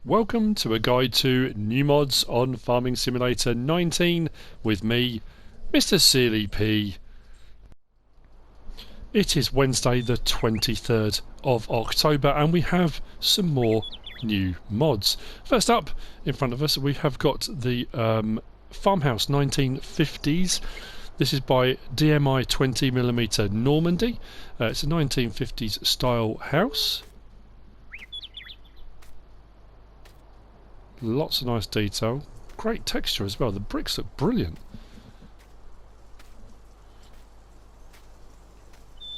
Welcome to a guide to new mods on Farming Simulator 19 with me, MrSealyp. It is Wednesday the 23rd of October and we have some more new mods. First up in front of us we have got the Farmhouse 1950s. This is by DMI 20mm Normandy. It's a 1950s style house. Lots of nice detail, great texture as well. The bricks look brilliant.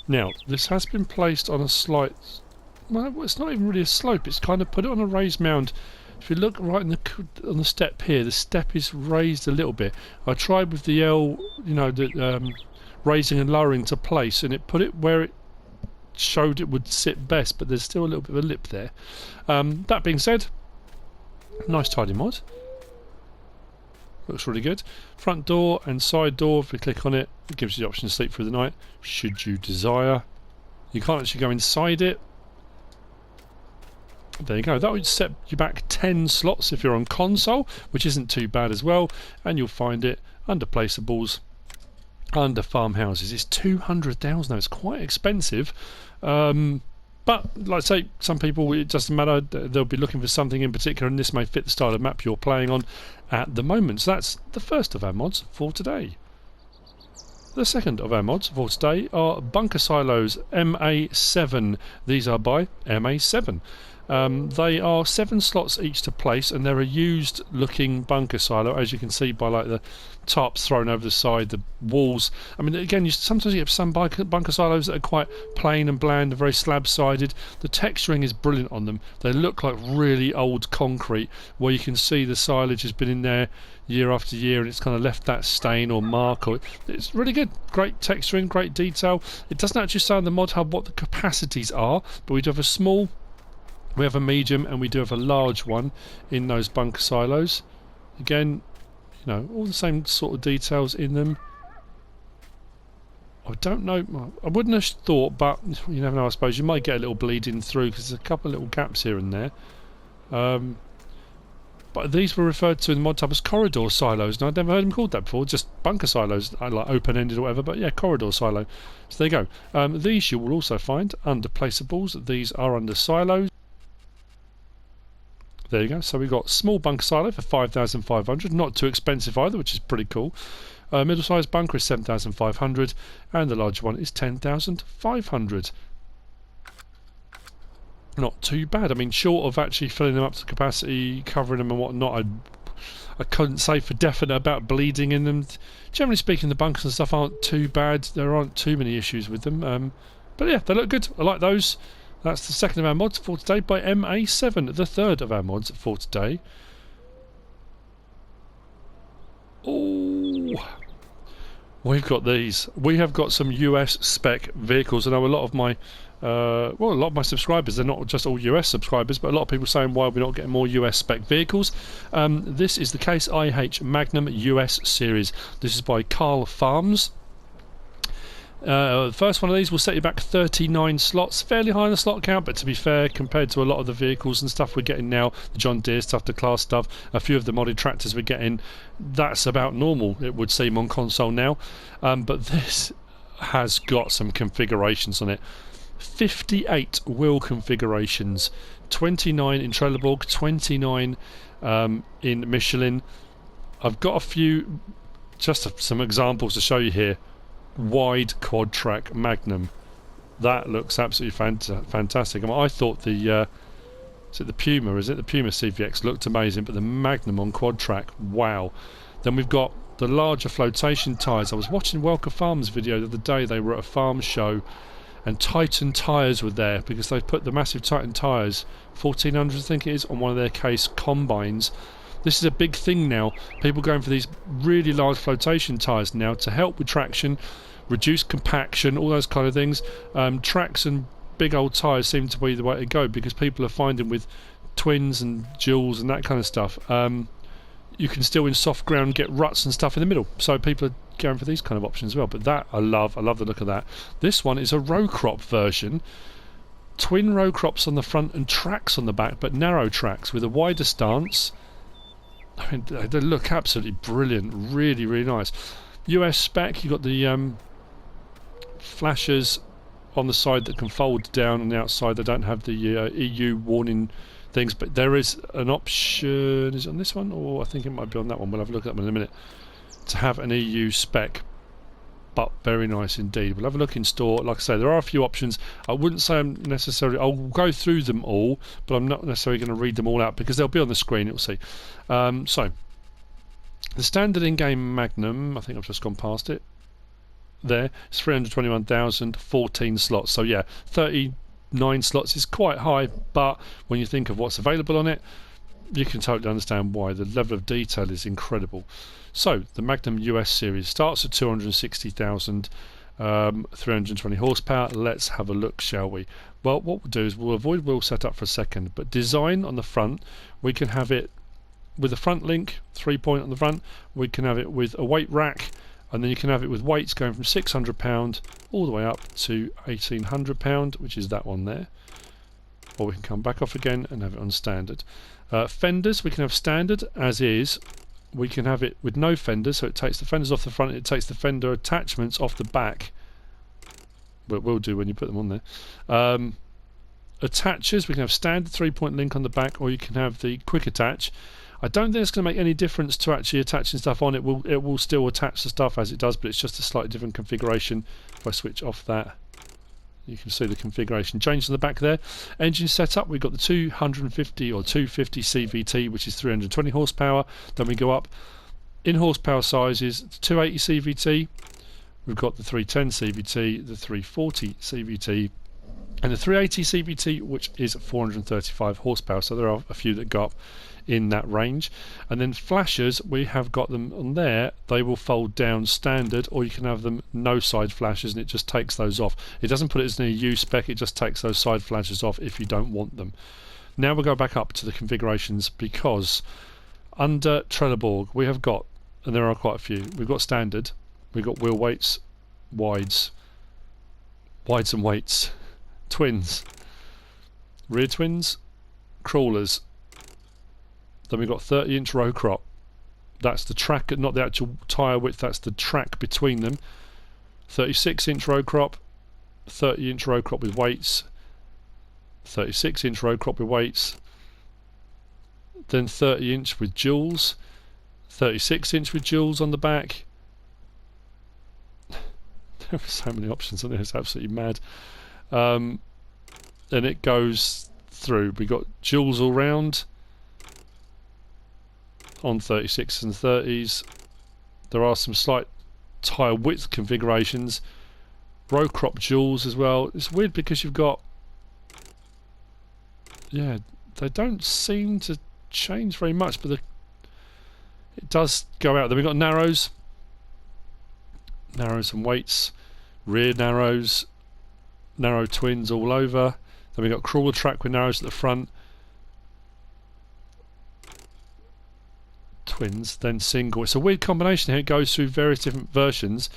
Now this has been placed on a slight, well, it's not even really a slope, it's kind of put it on a raised mound. If you look right on the step here, the step is raised a little bit. I tried with the L, the raising and lowering to place, and it put it where it showed it would sit best, but there's still a little bit of a lip there. That being said, nice tidy mod. Looks really good. Front door and side door, if we click on it, it gives you the option to sleep through the night, should you desire. You can't actually go inside it. There you go. That would set you back 10 slots if you're on console, which isn't too bad as well. And you'll find it under placeables, under farmhouses. It's 200,000 now. It's quite expensive. But, like I say, some people, it doesn't matter, they'll be looking for something in particular, and this may fit the style of map you're playing on at the moment. So that's the first of our mods for today. The second of our mods for today are bunker silos MA7. These are by MA7. They are 7 slots each to place, and they're a used looking bunker silo, as you can see by like the tarps thrown over the side, the walls. I mean, again, sometimes you have some bunker silos that are quite plain and bland and very slab sided. The texturing is brilliant on them. They look like really old concrete, where you can see the silage has been in there year after year and it's kind of left that stain or mark. It's really good. Great texturing, great detail. It doesn't actually say on the Modhub what the capacities are, but we do have a small, we have a medium, and we do have a large one in those bunker silos. Again, all the same sort of details in them. I don't know, I wouldn't have thought, but you never know. I suppose you might get a little bleeding through because there's a couple of little gaps here and there. But these were referred to in the Modhub as corridor silos, and I'd never heard them called that before, just bunker silos, like open-ended or whatever, but yeah, corridor silo. So there you go. These you will also find under placeables. These are under silos. There you go. So we've got small bunker silo for 5,500, not too expensive either, which is pretty cool. Middle-sized bunker is 7,500, and the large one is 10,500. Not too bad. I mean, short of actually filling them up to capacity, covering them and whatnot, I couldn't say for definite about bleeding in them. Generally speaking, the bunkers and stuff aren't too bad. There aren't too many issues with them. But yeah, they look good. I like those. That's the second of our mods for today by MA7. The third of our mods for today. Oh, we've got these. We have got some US spec vehicles. I know a lot of my subscribers, they're not just all US subscribers, but a lot of people saying why we're not getting more US spec vehicles. This is the case. IH Magnum US series. This is by KarlFarms. The first one of these will set you back 39 slots, fairly high in the slot count, but to be fair, compared to a lot of the vehicles and stuff we're getting now, the John Deere stuff, the Class stuff, a few of the modded tractors we're getting, that's about normal, it would seem, on console now. But this has got some configurations on it. 58 wheel configurations, 29 in Trelleborg, 29 in Michelin. I've got a few, just some examples to show you here. Wide quad track Magnum, that looks absolutely fantastic. I mean, I thought the Puma, the Puma CVX looked amazing, but the Magnum on quad track, wow. Then we've got the larger flotation tyres. I was watching Welker Farms video the other day. They were at a farm show and Titan tyres were there because they've put the massive Titan tyres, 1400 I think it is, on one of their case combines. This is a big thing now. People going for these really large flotation tyres now to help with traction, reduce compaction, all those kind of things. Tracks and big old tyres seem to be the way to go because people are finding with twins and duals and that kind of stuff, you can still in soft ground get ruts and stuff in the middle. So people are going for these kind of options as well. But that I love the look of that. This one is a row crop version. twin row crops on the front and tracks on the back, but narrow tracks with a wider stance. I mean, they look absolutely brilliant, really, really nice. US spec, you've got the flashers on the side that can fold down on the outside. They don't have the EU warning things, but there is an option. Is it on this one? Or I think it might be on that one. We'll have a look at them in a minute. To have an EU spec, but very nice indeed. We'll have a look in store. Like I say, there are a few options. I wouldn't say I'm necessarily... I'll go through them all, but I'm not necessarily going to read them all out because they'll be on the screen, you'll see. So, the standard in-game Magnum, I think I've just gone past it. There, it's 321,000, 14 slots. So yeah, 39 slots is quite high, but when you think of what's available on it, you can totally understand why. The level of detail is incredible. So the Magnum US series starts at 260,000, 320 horsepower. Let's have a look, shall we? Well, what we'll do is we'll avoid wheel setup for a second, but design on the front, we can have it with a front link, 3-point on the front. We can have it with a weight rack, and then you can have it with weights going from £600 all the way up to £1,800, which is that one there. Or we can come back off again and have it on standard. Fenders, we can have standard as is. We can have it with no fenders, so it takes the fenders off the front, it takes the fender attachments off the back. But it will do when you put them on there. Attachers, we can have standard 3-point link on the back, or you can have the quick attach. I don't think it's going to make any difference to actually attaching stuff on. It will still attach the stuff as it does, but it's just a slightly different configuration. If I switch off that, you can see the configuration change on the back there. Engine setup, we've got the 250 or 250 CVT, which is 320 horsepower. Then we go up in horsepower sizes, 280 CVT. We've got the 310 CVT, the 340 CVT, and the 380 CVT, which is 435 horsepower. So there are a few that go up in that range. And then flashers, we have got them on there. They will fold down standard, or you can have them no side flashers, and it just takes those off. It doesn't put it as an EU spec, it just takes those side flashers off if you don't want them. Now we'll go back up to the configurations, because under Trelleborg we have got, and there are quite a few, we've got standard, we've got wheel weights, wides and weights, twins, rear twins, crawlers. Then we've got 30-inch row crop. That's the track, not the actual tyre width, that's the track between them. 36-inch row crop, 30-inch row crop with weights, 36-inch row crop with weights, then 30-inch with jewels, 36-inch with jewels on the back. There are so many options on there, it's absolutely mad. And it goes through. We got jewels all round on 36s and 30s. There are some slight tyre width configurations. Row crop jewels as well. It's weird because you've got, yeah, they don't seem to change very much, but it does go out. Then we've got narrows and weights, rear narrows, narrow twins all over. Then we've got crawler track with narrows at the front, twins, then single. It's a weird combination here. It goes through various different versions.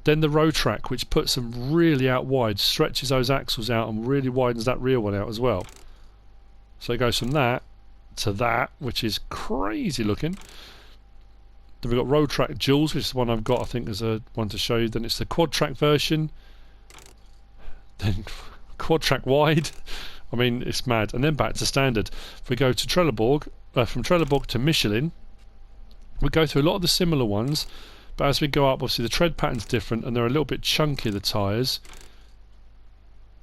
Then the row track, which puts them really out wide, stretches those axles out and really widens that rear one out as well. So it goes from that to that, which is crazy looking. Then we've got row track duals, which is the one I've got, I think there's a one to show you. Then it's the quad track version, then quad track wide. I mean, it's mad. And then back to standard. If we go to Trelleborg, from Trelleborg to Michelin, we go through a lot of the similar ones, but as we go up, obviously the tread pattern's different and they're a little bit chunkier, the tyres.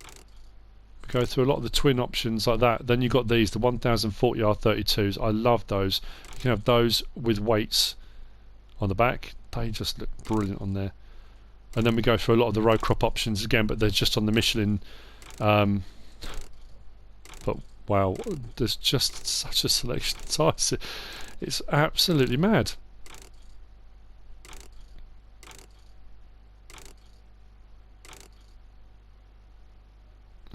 We go through a lot of the twin options like that. Then you've got these, the 1040 R32s. I love those. You can have those with weights on the back. They just look brilliant on there. And then we go through a lot of the row crop options again, but they're just on the Michelin. But wow, there's just such a selection of tyres. It's absolutely mad.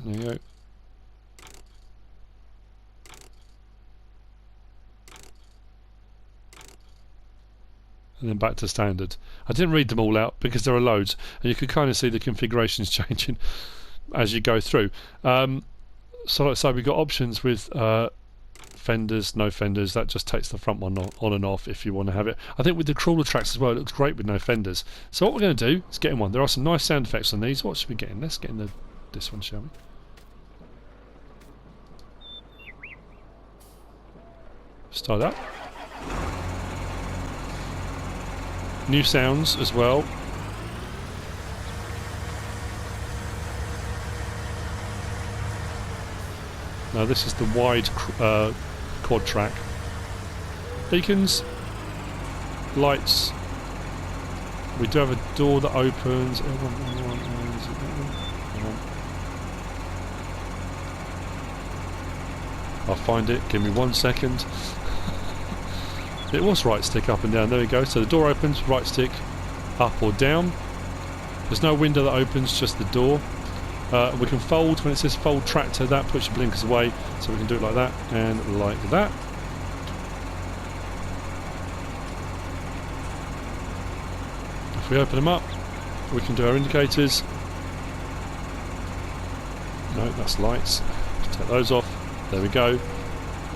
There you go. And then back to standard. I didn't read them all out because there are loads, and you can kind of see the configurations changing as you go through. So like I say, we've got options with fenders, no fenders. That just takes the front one on and off if you want to have it. I think with the crawler tracks as well, it looks great with no fenders. So what we're going to do is get in one. There are some nice sound effects on these. What should we get in? Let's get in this one, shall we? Start up. New sounds as well. Now this is the wide quad track. Beacons, lights. We do have a door that opens. I'll find it. Give me 1 second. It was right stick up and down. There we go. So the door opens, right stick up or down. There's no window that opens, just the door. We can fold. When it says fold tractor, that puts your blinkers away, so we can do it like that and like that. If we open them up, we can do our indicators. No, that's lights. Just take those off. There we go.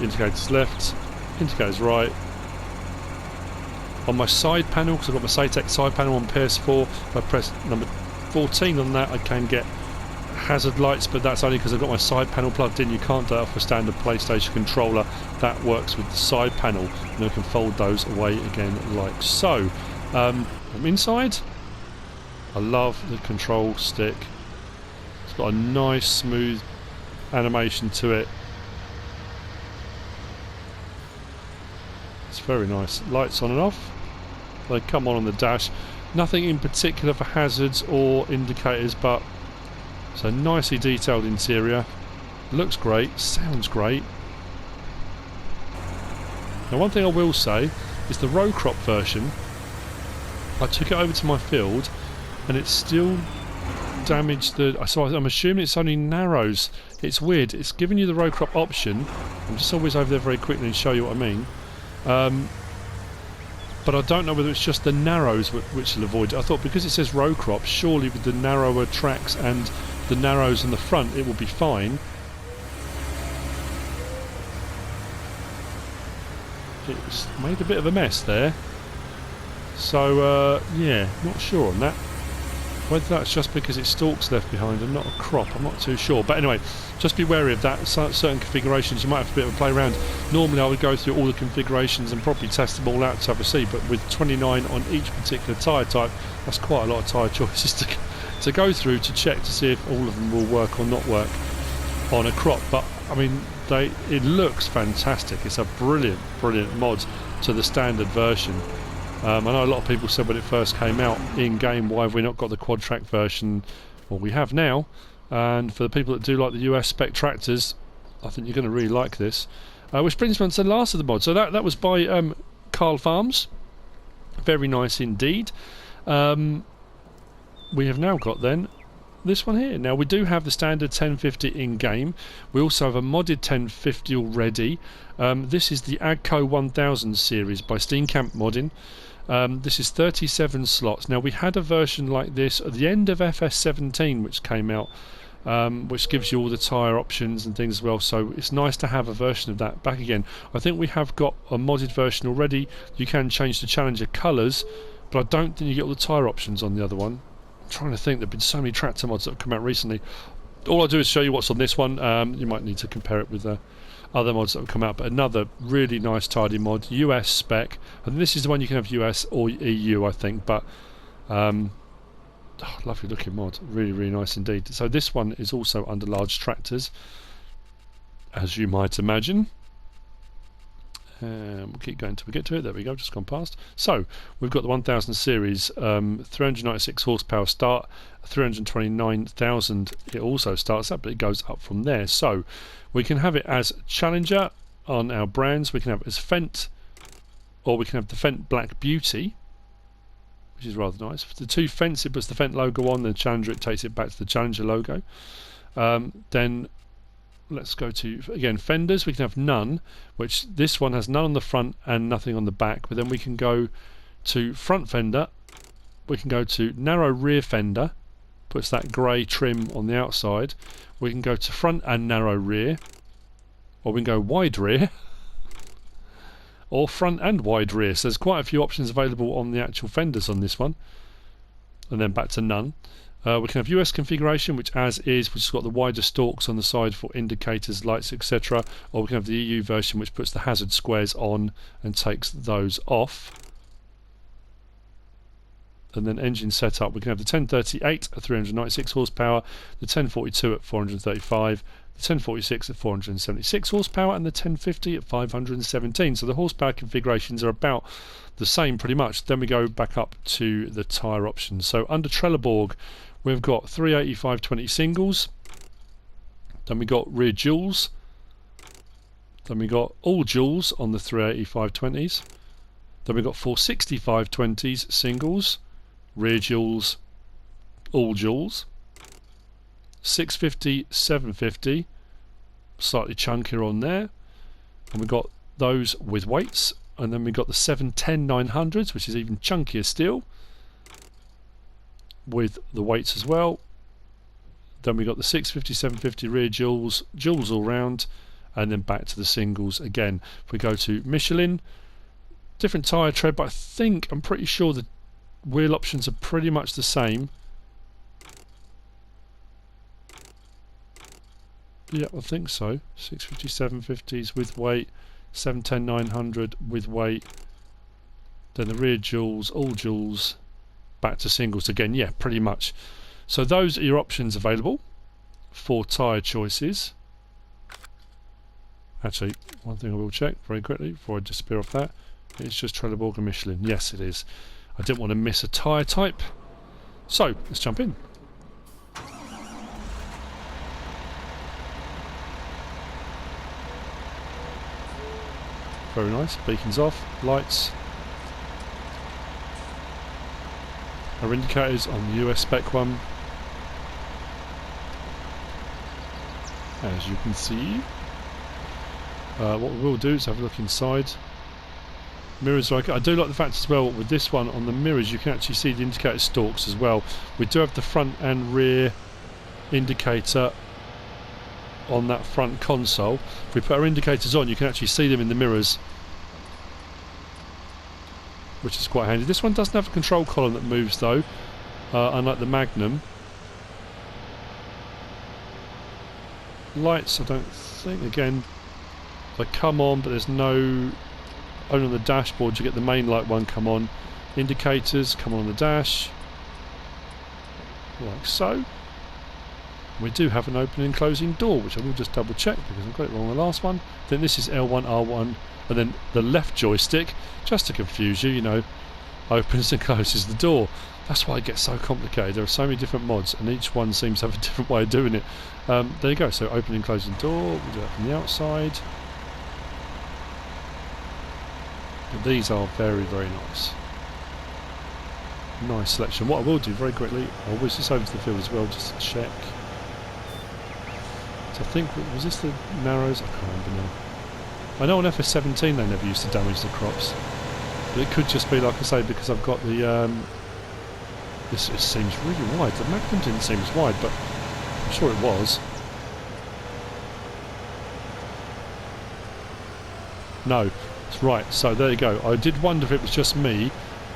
Indicators left, indicators right. On my side panel, because I've got my Satec side panel on PS4, if I press number 14 on that, I can get hazard lights, but that's only because I've got my side panel plugged in. You can't do that off a standard PlayStation controller. That works with the side panel, and I can fold those away again like so. I'm inside. I love the control stick. It's got a nice smooth animation to it. It's very nice. Lights on and off. They come on the dash. Nothing in particular for hazards or indicators, but so nicely detailed interior. Looks great. Sounds great. Now one thing I will say is the row crop version, I took it over to my field and it's still damaged the... So I'm assuming it's only narrows. It's weird. It's giving you the row crop option. I'm just always over there very quickly and show you what I mean. But I don't know whether it's just the narrows which will avoid it. I thought because it says row crop, surely with the narrower tracks and the narrows in the front it will be fine. It's made a bit of a mess there. So yeah, not sure on that. Whether that's just because it's stalks left behind and not a crop, I'm not too sure. But anyway, just be wary of that. Certain configurations you might have a bit of a play around. Normally I would go through all the configurations and probably test them all out to have a see, but with 29 on each particular tyre type, that's quite a lot of tyre choices to go through to check to see if all of them will work or not work on a crop. But I mean, it looks fantastic. It's a brilliant mod to the standard version. I know a lot of people said when it first came out in game, why have we not got the quad track version? Well, we have now, and for the people that do like the US spec tractors, I think you're going to really like this. Which brings me on to the last of the mods. So that was by KarlFarms. Very nice indeed. We have now got then this one here. Now we do have the standard 1050 in game. We also have a modded 1050 already. This is the AGCO 1000 series by Steenkamp Modding. This is 37 slots. Now we had a version like this at the end of FS17 which came out, which gives you all the tyre options and things as well, so it's nice to have a version of that back again. I think we have got a modded version already. You can change the Challenger colours, but I don't think you get all the tyre options on the other one. I'm trying to think, there have been so many tractor mods that have come out recently. All I'll do is show you what's on this one. You might need to compare it with other mods that have come out, but another really nice tidy mod, US spec. And this is the one you can have US or EU, I think, but lovely looking mod, really nice indeed. So this one is also under large tractors, as you might imagine. We'll keep going until we get to it. There we go, just gone past. So we've got the 1000 series, 396 horsepower start, 329,000 it also starts at, but it goes up from there. So we can have it as Challenger on our brands, we can have it as Fendt, or we can have the Fendt Black Beauty, which is rather nice. For the two Fendts, it puts the Fendt logo on, the Challenger, it takes it back to the Challenger logo. Then let's go to, again, fenders. We can have none, which this one has none on the front and nothing on the back, but then we can go to front fender, we can go to narrow rear fender, puts that grey trim on the outside. We can go to front and narrow rear, or we can go wide rear, or front and wide rear. So there's quite a few options available on the actual fenders on this one, and then back to none. We can have US configuration, which as is, which has got the wider stalks on the side for indicators, lights, etc. Or we can have the EU version, which puts the hazard squares on and takes those off. And then engine setup, we can have the 1038 at 396 horsepower, the 1042 at 435, the 1046 at 476 horsepower, and the 1050 at 517. So the horsepower configurations are about the same pretty much. Then we go back up to the tyre options. So under Trelleborg, we've got 380 520 singles, then we got rear duals, then we got all duals on the 380 520s, then we got 460 520s singles, rear duals, all duals, 650 750, slightly chunkier on there, and we got those with weights, and then we got the 710 900s, which is even chunkier still, with the weights as well. Then we got the 650 750 rear duals all round, and then back to the singles again. If we go to Michelin, different tyre tread, but I'm pretty sure the wheel options are pretty much the same. Yeah, I think so. 650 750s with weight, 710 900 with weight, then the rear duals, all duals, back to singles again. Yeah, pretty much. So those are your options available for tyre choices. Actually, one thing I will check very quickly before I disappear off that, it's just Trelleborg and Michelin. Yes, it is. I didn't want to miss a tyre type. So let's jump in. Very nice. Beacons off, lights. Our indicators on the US spec one, as you can see. What we will do is have a look inside. Mirrors, I do like the fact as well with this one on the mirrors you can actually see the indicator stalks as well. We do have the front and rear indicator on that front console. If we put our indicators on, you can actually see them in the mirrors, which is quite handy. This one doesn't have a control column that moves though, unlike the Magnum. Lights, I don't think, again, they come on, but there's no, only on the dashboard you get the main light one come on. Indicators come on the dash, like so. We do have an open and closing door, which I will just double check because I got it wrong on the last one. Then this is L1, R1, and then the left joystick, just to confuse you, you know, opens and closes the door. That's why it gets so complicated. There are so many different mods and each one seems to have a different way of doing it. There you go, so opening and closing door, we'll do that from the outside. But these are very, very nice. Nice selection. What I will do very quickly, I'll whiz this over to the field as well just to check. So I think, was this the narrows? I can't remember now. I know on FS17 they never used to damage the crops, but it could just be, like I say, because I've got the this it seems really wide. The Magnum didn't seem as wide, but I'm sure it was. No, it's right. So there you go. I did wonder if it was just me,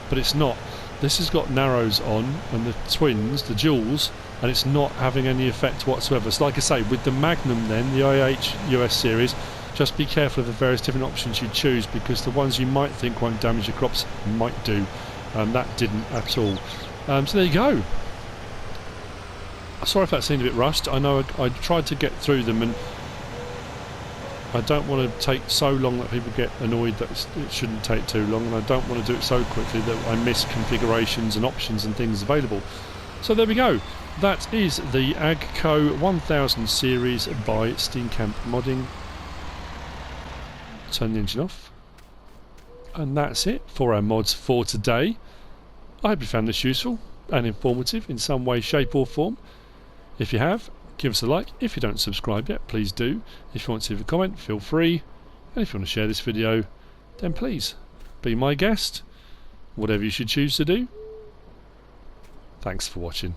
but it's not. This has got narrows on, and the twins, the duals, and it's not having any effect whatsoever. So like I say, with the Magnum then, the IH US series, just be careful of the various different options you choose, because the ones you might think won't damage your crops might do. That didn't at all. So there you go. Sorry if that seemed a bit rushed. I know I tried to get through them, and I don't want to take so long that people get annoyed that it shouldn't take too long, and I don't want to do it so quickly that I miss configurations and options and things available. So there we go. That is the AGCO 1000 series by Steenkamp Modding. Turn the engine off. And that's it for our mods for today. I hope you found this useful and informative in some way, shape or form. If you have, give us a like. If you don't subscribe yet, please do. If you want to leave a comment, feel free. And if you want to share this video, then please be my guest. Whatever you should choose to do. Thanks for watching.